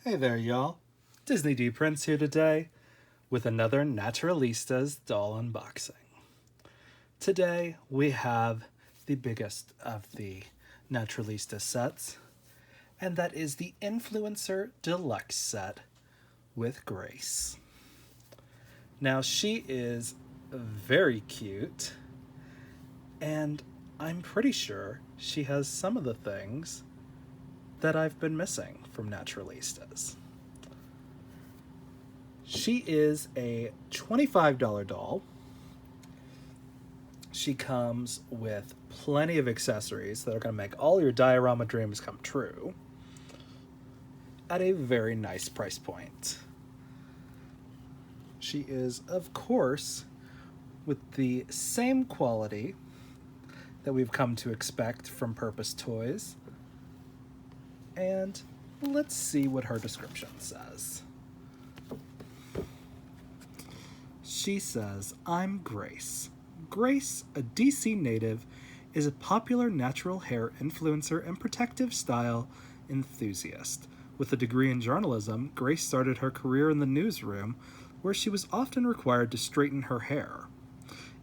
Hey there, y'all. Disney D Prince here today with another Naturalistas doll unboxing. Today we have the biggest of the Naturalista sets, and that is the Influencer Deluxe set with Grace. Now, she is very cute, and I'm pretty sure she has some of the things that I've been missing from Naturalistas. She is a $25 doll. She comes with plenty of accessories that are going to make all your diorama dreams come true at a very nice price point. She is, of course, with the same quality that we've come to expect from Purpose Toys. And let's see what her description says. She says, "I'm Grace. Grace, a DC native, is a popular natural hair influencer and protective style enthusiast. With a degree in journalism, Grace started her career in the newsroom, where she was often required to straighten her hair.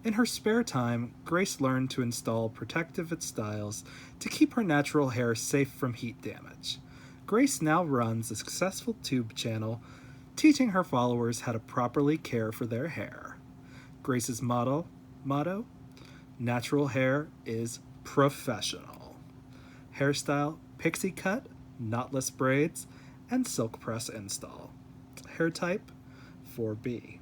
In her spare time, Grace learned to install protective styles to keep her natural hair safe from heat damage. Grace now runs a successful tube channel, teaching her followers how to properly care for their hair. Grace's motto, natural hair is professional. Hairstyle, pixie cut, knotless braids, and silk press install. Hair type, 4B.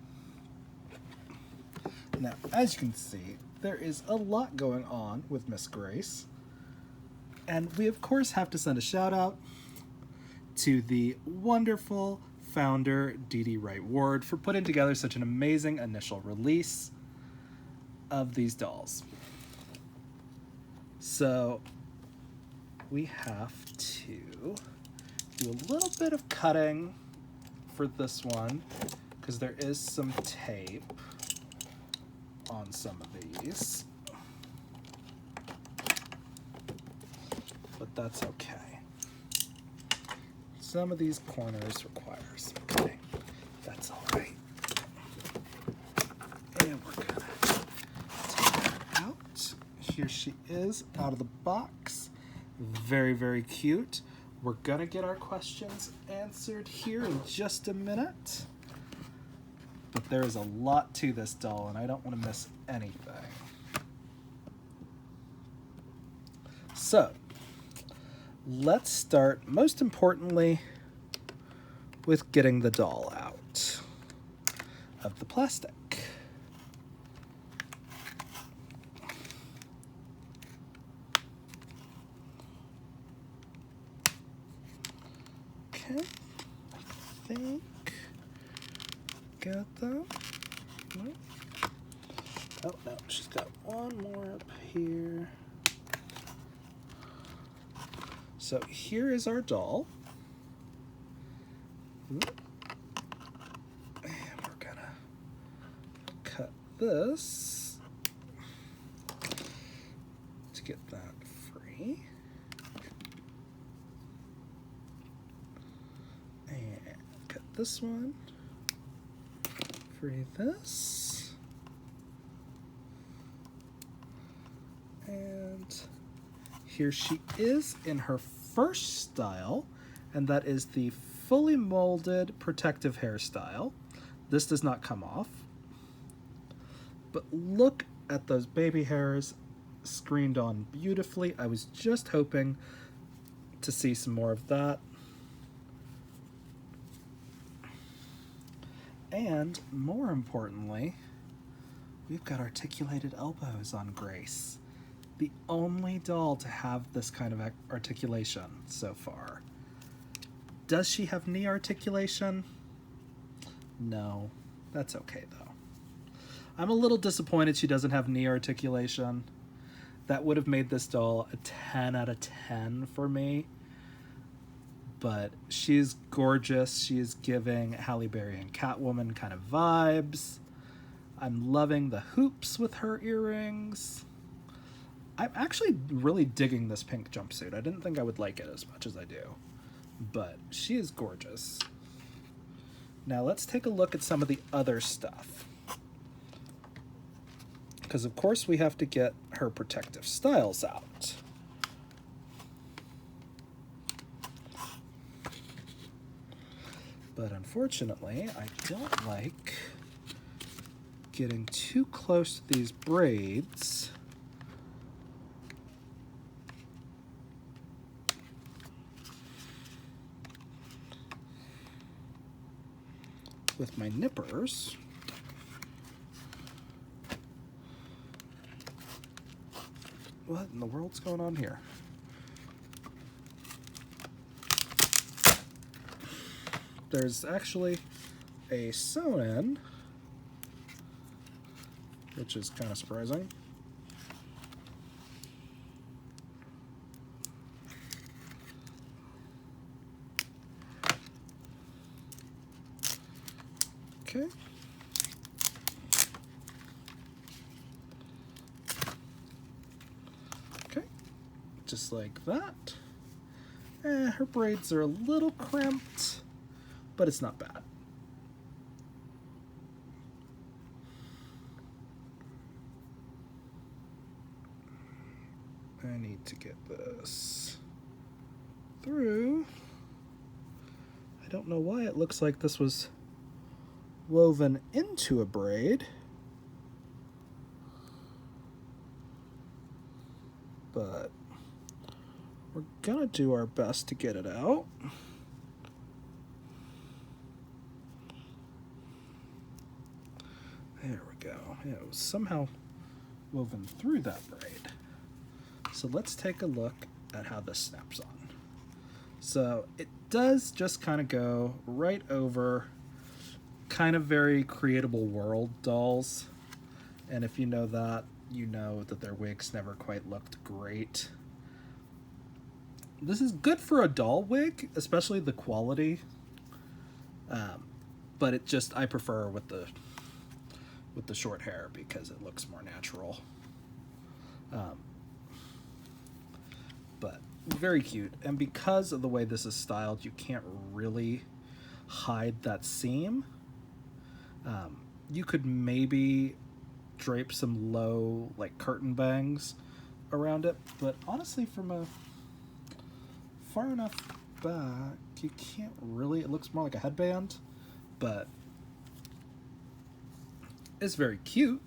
Now, as you can see, there is a lot going on with Miss Grace. And we, of course, have to send a shout out to the wonderful founder, Dee Dee Wright Ward, for putting together such an amazing initial release of these dolls. So, we have to do a little bit of cutting for this one, because there is some tape on some of these, but that's okay. Some of these corners require some cutting. That's all right. And we're gonna take her out. Here she is out of the box. Very, very cute. We're gonna get our questions answered here in just a minute. But there is a lot to this doll, and I don't want to miss anything. So, let's start, most importantly, with getting the doll out of the plastic. Okay, I think got that. No. Oh no, she's got one more up here. So here is our doll. And we're gonna cut this to get that free. And cut this one. Free this. And here she is in her first style, and that is the fully molded protective hairstyle. This does not come off. But look at those baby hairs screened on beautifully. I was just hoping to see some more of that. And more importantly, we've got articulated elbows on Grace. The only doll to have this kind of articulation so far. Does she have knee articulation? No, that's okay though. I'm a little disappointed she doesn't have knee articulation. That would have made this doll a 10 out of 10 for me. But she's gorgeous. She is giving Halle Berry and Catwoman kind of vibes. I'm loving the hoops with her earrings. I'm actually really digging this pink jumpsuit. I didn't think I would like it as much as I do. but she is gorgeous. Now let's take a look at some of the other stuff. Because of course we have to get her protective styles out. But unfortunately, I don't like getting too close to these braids. With my nippers. What in the world's going on here? There's actually a sewn-in, which is kind of surprising. Okay. Okay, just like that. Her braids are a little crimped, but it's not bad. I need to get this through. I don't know why it looks like this was woven into a braid, but we're gonna do our best to get it out. There we go. It was somehow woven through that braid. So let's take a look at how this snaps on. So it does just kind of go right over kind of very creatable world dolls. And if you know that, you know that their wigs never quite looked great. This is good for a doll wig, especially the quality. But it just, I prefer with the short hair because it looks more natural. But very cute. And because of the way this is styled, you can't really hide that seam. You could maybe drape some low, like, curtain bangs around it, but honestly, from a far enough back, you can't really. It looks more like a headband, but it's very cute.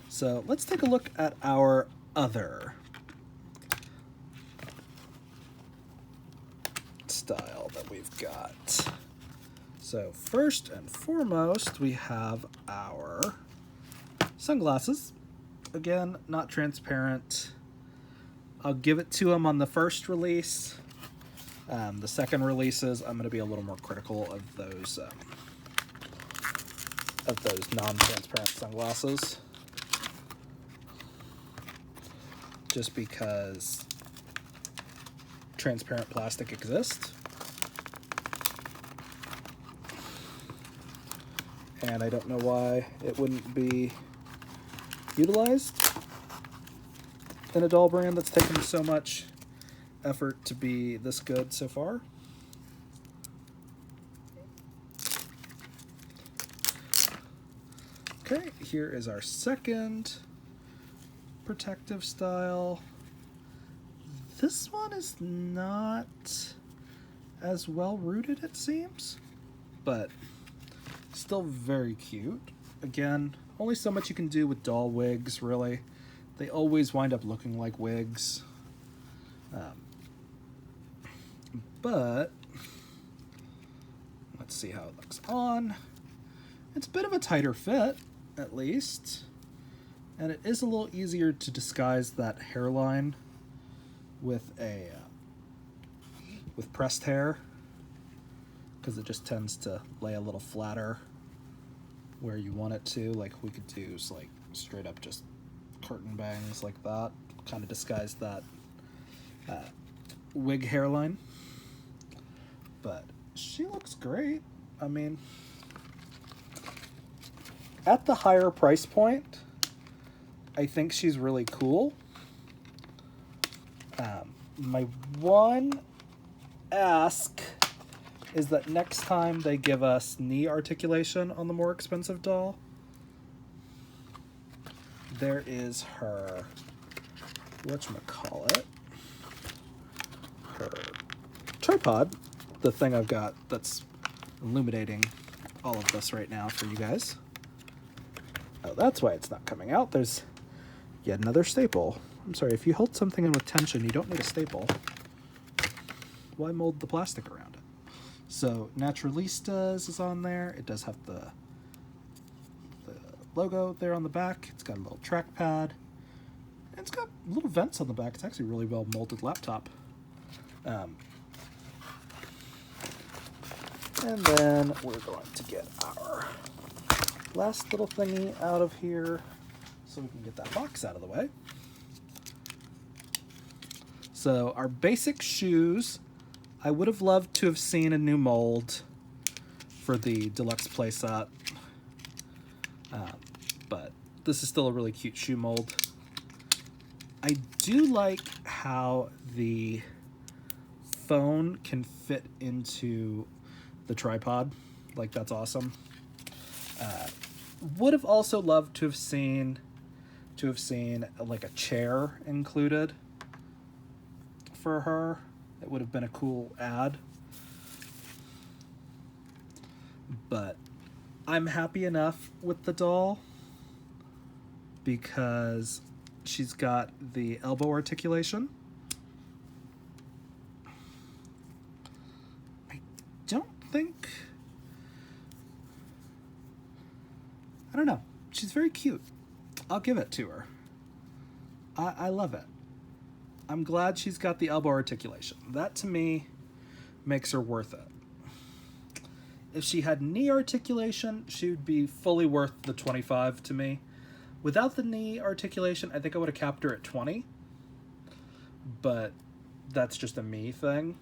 So let's take a look at our other style that we've got. So first and foremost, we have our sunglasses. Again, not transparent. I'll give it to them on the first release. The second releases, I'm going to be a little more critical of those non-transparent sunglasses. Just because transparent plastic exists. And I don't know why it wouldn't be utilized in a doll brand that's taken so much effort to be this good so far. Okay, here is our second protective style. This one is not as well rooted, it seems, but still very cute. Again, only so much you can do with doll wigs, really. They always wind up looking like wigs. But let's see how it looks on. It's a bit of a tighter fit, at least. And it is a little easier to disguise that hairline with with pressed hair, because it just tends to lay a little flatter where you want it to. Like, we could do like straight up just curtain bangs like that, kind of disguise that wig hairline. But she looks great. I mean, at the higher price point, I think she's really cool. My one ask is that next time they give us knee articulation on the more expensive doll, there is her, whatchamacallit, her tripod, the thing I've got that's illuminating all of this right now for you guys. Oh, that's why it's not coming out. There's yet another staple. I'm sorry, if you hold something in with tension, you don't need a staple. Why mold the plastic around it? So Naturalistas is on there. It does have the logo there on the back. It's got a little trackpad. And it's got little vents on the back. It's actually a really well molded laptop. And then we're going to get our last little thingy out of here so we can get that box out of the way. So our basic shoes, I would have loved to have seen a new mold for the deluxe playset, but this is still a really cute shoe mold. I do like how the phone can fit into the tripod. Like, that's awesome. Would have also loved to have seen like a chair included for her. It would have been a cool ad. But I'm happy enough with the doll because she's got the elbow articulation. I don't know. She's very cute. I'll give it to her. I love it. I'm glad she's got the elbow articulation. That, to me, makes her worth it. If she had knee articulation, she would be fully worth the $25 to me. Without the knee articulation, I think I would have capped her at $20. But that's just a me thing.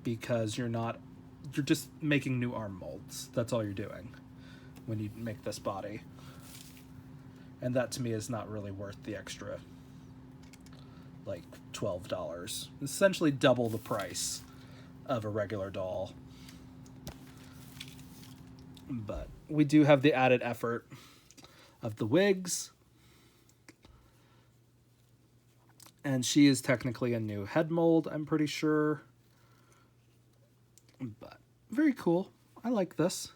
Because you're just making new arm molds. That's all you're doing when you make this body. And that, to me, is not really worth the extra, like, $12. Essentially double the price of a regular doll. But we do have the added effort of the wigs. And she is technically a new head mold, I'm pretty sure. But very cool. I like this.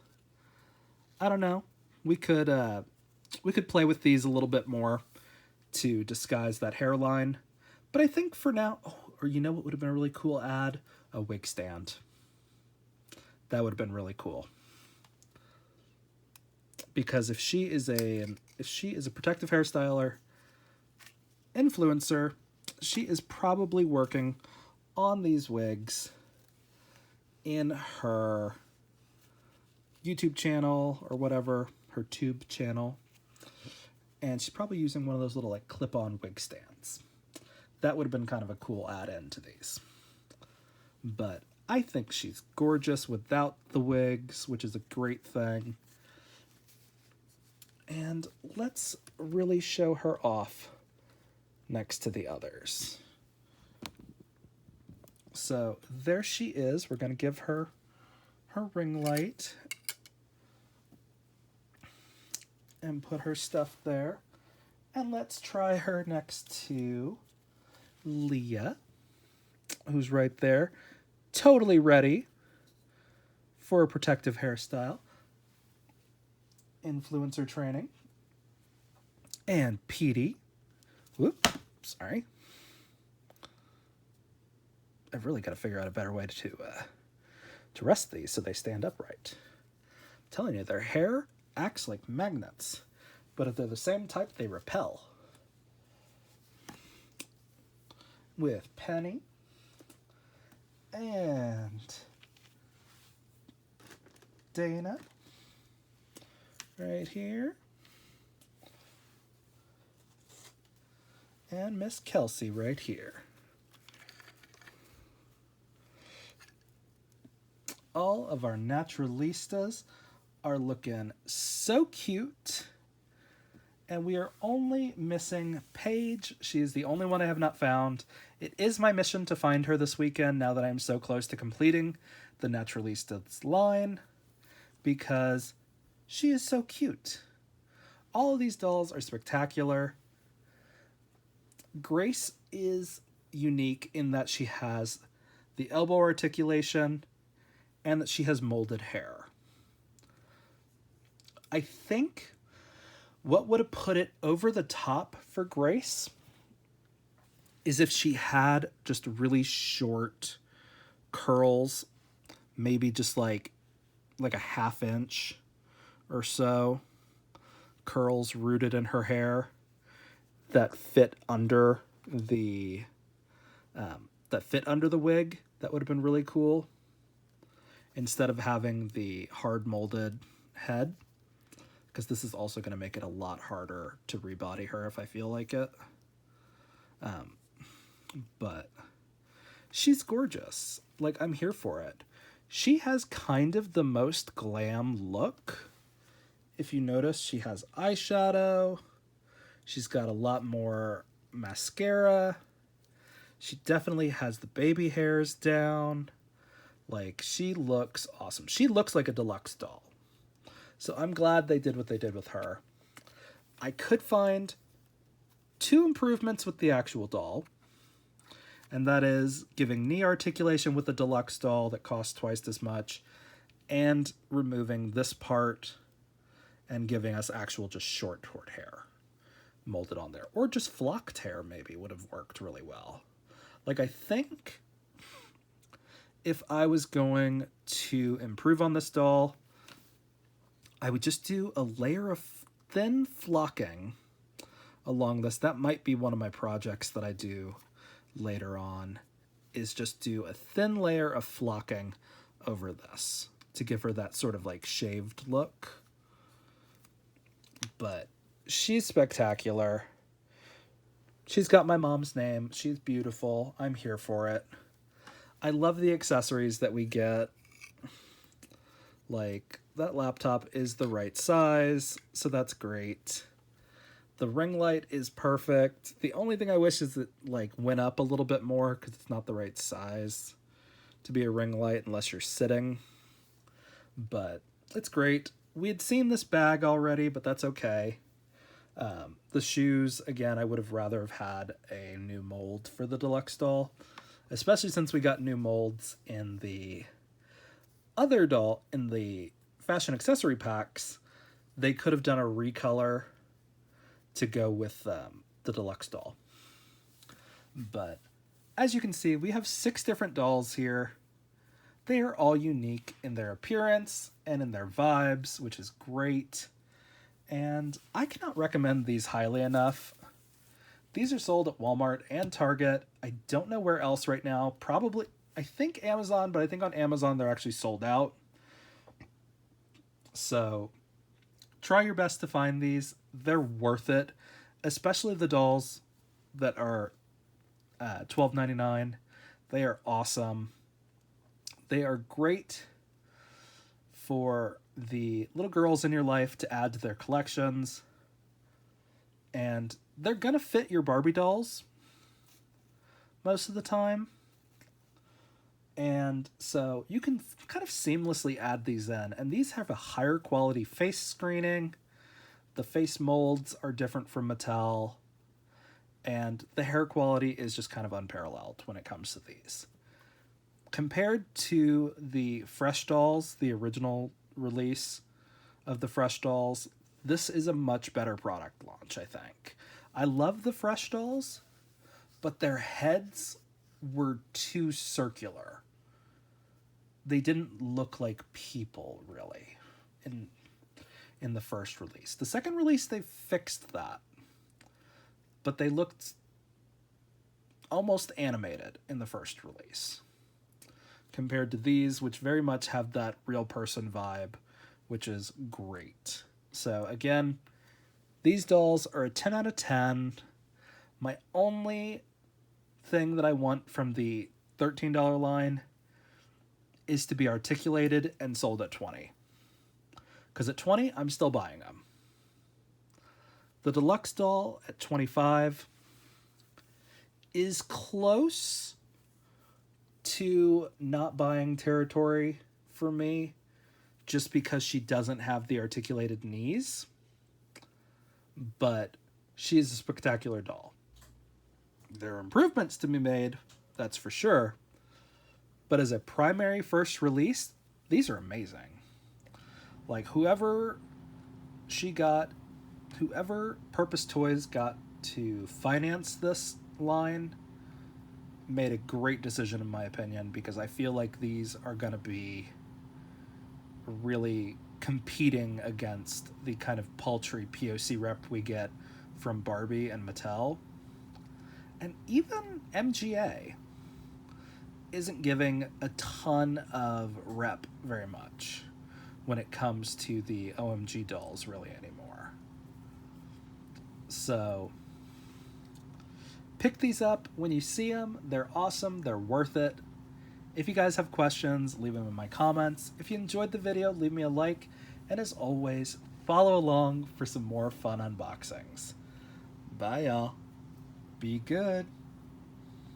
I don't know. We could play with these a little bit more to disguise that hairline. But I think for now, or you know what would have been a really cool ad? A wig stand. That would have been really cool. Because if she is a protective hairstyler influencer, she is probably working on these wigs in her YouTube channel or whatever, her tube channel. And she's probably using one of those little like clip-on wig stands. That would have been kind of a cool add-in to these. But I think she's gorgeous without the wigs, which is a great thing. And let's really show her off next to the others. So there she is. We're going to give her her ring light and put her stuff there. And let's try her next to Leah, who's right there, totally ready for a protective hairstyle. Influencer training. And Petey. Whoop, sorry. I've really got to figure out a better way to rest these so they stand upright. I'm telling you, their hair acts like magnets, but if they're the same type, they repel. With Penny and Dana right here, and Miss Kelsey right here. All of our Naturalistas are looking so cute. And we are only missing Paige. She is the only one I have not found It is my mission to find her this weekend now that I'm so close to completing the Naturalistas line, because she is so cute. All of these dolls are spectacular. Grace is unique in that she has the elbow articulation and that she has molded hair. I think what would have put it over the top for Grace is if she had just really short curls, maybe just like a half inch or so curls rooted in her hair that fit under the wig. That would have been really cool, instead of having the hard molded head, because this is also going to make it a lot harder to rebody her if I feel like it. But she's gorgeous. Like, I'm here for it. She has kind of the most glam look. If you notice, she has eyeshadow. She's got a lot more mascara. She definitely has the baby hairs down. Like, she looks awesome. She looks like a deluxe doll. So I'm glad they did what they did with her. I could find 2 improvements with the actual doll, and that is giving knee articulation with the deluxe doll that costs twice as much, and removing this part and giving us actual just short hair molded on there. Or just flocked hair maybe would have worked really well. Like, I think if I was going to improve on this doll, I would just do a layer of thin flocking along this. That might be one of my projects that I do later on, is just do a thin layer of flocking over this to give her that sort of like shaved look. But she's spectacular. She's got my mom's name. She's beautiful. I'm here for it. I love the accessories that we get. Like, that laptop is the right size, so that's great. The ring light is perfect. The only thing I wish is it like went up a little bit more, because it's not the right size to be a ring light unless you're sitting. But it's great. We had seen this bag already, but that's okay. The shoes, again, I would have rather have had a new mold for the deluxe doll, especially since we got new molds in the other doll, in the fashion accessory packs. They could have done a recolor to go with the deluxe doll. But as you can see, we have 6 different dolls here. They are all unique in their appearance and in their vibes, which is great. And I cannot recommend these highly enough. These are sold at Walmart and Target. I don't know where else right now. Probably, I think Amazon, but I think on Amazon they're actually sold out. So try your best to find these. They're worth it, especially the dolls that are $12.99. They are awesome. They are great for the little girls in your life to add to their collections. And they're going to fit your Barbie dolls most of the time. And so you can kind of seamlessly add these in. And these have a higher quality face screening. The face molds are different from Mattel. And the hair quality is just kind of unparalleled when it comes to these. Compared to the Fresh Dolls, the original release of the Fresh Dolls, this is a much better product launch, I think. I love the Fresh Dolls, but their heads were too circular. They didn't look like people, really, in the first release. The second release, they fixed that. But they looked almost animated in the first release, compared to these, which very much have that real person vibe, which is great. So again, these dolls are a 10 out of 10. My only thing that I want from the $13 line is to be articulated and sold at $20. Because at $20, I'm still buying them. The deluxe doll at $25 is close to not buying territory for me just because she doesn't have the articulated knees. But she's a spectacular doll. There are improvements to be made, that's for sure. But as a primary first release, these are amazing. Like, whoever Purpose Toys got to finance this line made a great decision, in my opinion, because I feel like these are going to be really competing against the kind of paltry POC rep we get from Barbie and Mattel. And even MGA isn't giving a ton of rep very much when it comes to the OMG dolls really anymore. So pick these up when you see them. They're awesome. They're worth it. If you guys have questions, leave them in my comments. If you enjoyed the video, leave me a like. And as always, follow along for some more fun unboxings. Bye, y'all. Be good.